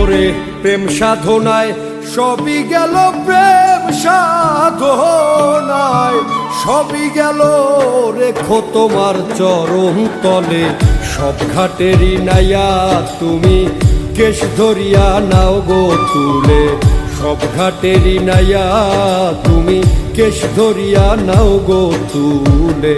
ওরে প্রেম সাধনায় সবই গেল, প্রেম সাধনায় সবই গেল, রেখো তোমার চরণ তলে সব ঘাটেরই নাইয়া তুমি কেশ ধরিয়া নাও গো তুলে, সব ঘাটেরই নাইয়া তুমি কেশ ধরিয়া নাও গো তুলে।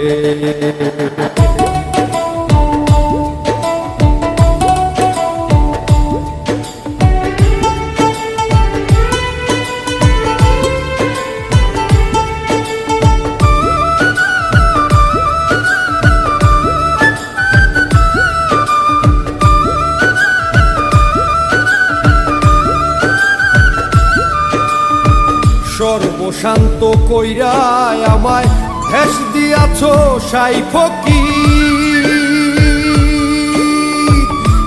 সর্বশান্ত কইরায় আমায় ভেস দিয়াছ সাই ফকির,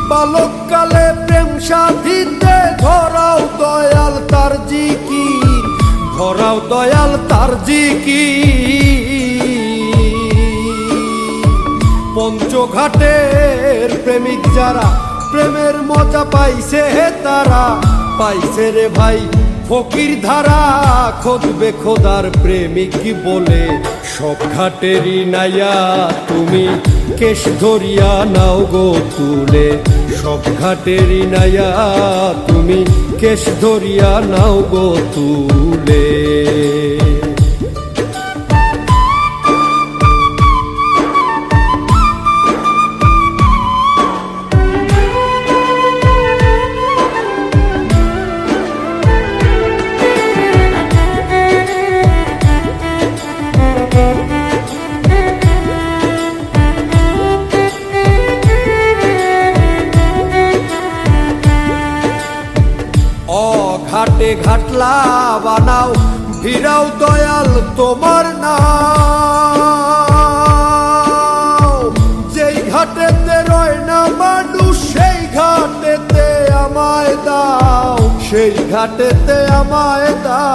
বালককালে প্রেম সাধিতে ধরাও দয়াল তার জিকির, ধরাও দয়াল তার জিকির। পঞ্চঘাটের প্রেমিক যারা প্রেমের মজা পাইছে তারা পাইছে রে ভাই ফকির ধারা, খোঁজবে খোদার প্রেমিক বলে সব ঘাটেরই নাইয়া তুমি কেশ ধরিয়া নাও গো তুলে, সব ঘাটেরই নাইয়া তুমি কেশ ধরিয়া নাও গো তুলে। ঘাটে ঘাটলা বানাও ভিড়াও দয়াল তোমার নাম, যেই ঘাটেতে রয় না মানুষ সেই ঘাটেতে আমায় দাও, সেই ঘাটেতে আমায় দাও।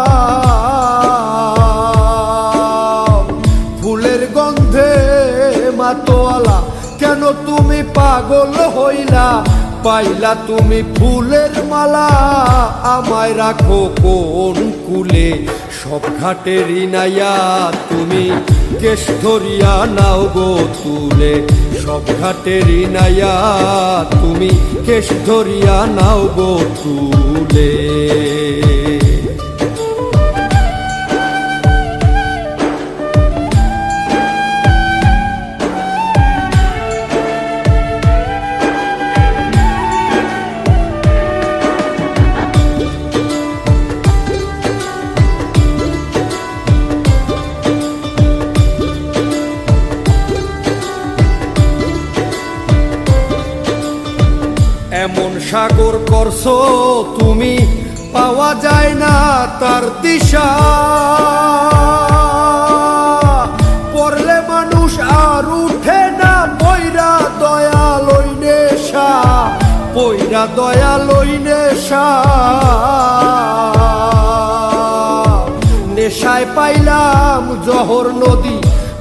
ফুলের গন্ধে মাতোয়ালা কেন তুমি পাগল হইলা, পাইলা তুমি ফুলের মালা আমায় রাখো কোন কুলে, সব ঘাটেরই নাইয়া তুমি কেশ ধরিয়া নাও গো তুলে, সব ঘাটেরই নাইয়া তুমি কেশ ধরিয়া নাও গো তুলে। এমন সাগর করছো তুমি পাওয়া যায় না তার দিশা, পড়লে মানুষ আর উঠে না পয়রা দয়াল ওই নেশা, পয়রা দয়াল ওই নেশা। নেশায় পাইলাম জহর নদী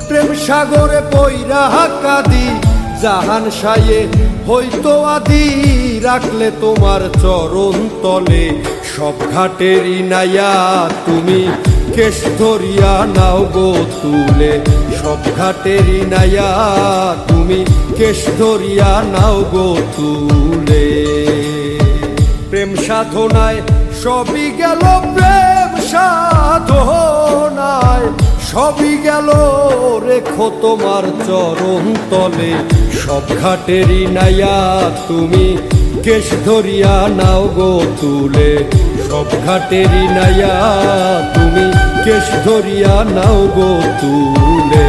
প্রেম সাগরে পয়রা কাঁদি, জাহান সায়ে হইতো আদি রাখলে তোমার চরণ তলে, সব ঘাটেরই নাইয়া তুমি কেশ ধরিয়া নাও গো তুলে, সব ঘাটেরই নাইয়া তুমি কেশ ধরিয়া নাও গো তুলে। প্রেম সাধনায় সবই গেল, প্রেম সাধনায় সবই গেল, রেখো তোমার চরণ তলে সব ঘাটেরই নাইয়া তুমি কেশ ধরিয়া নাও গো তুলে, সব ঘাটেরই নাইয়া তুমি কেশ ধরিয়া নাও গো তুলে।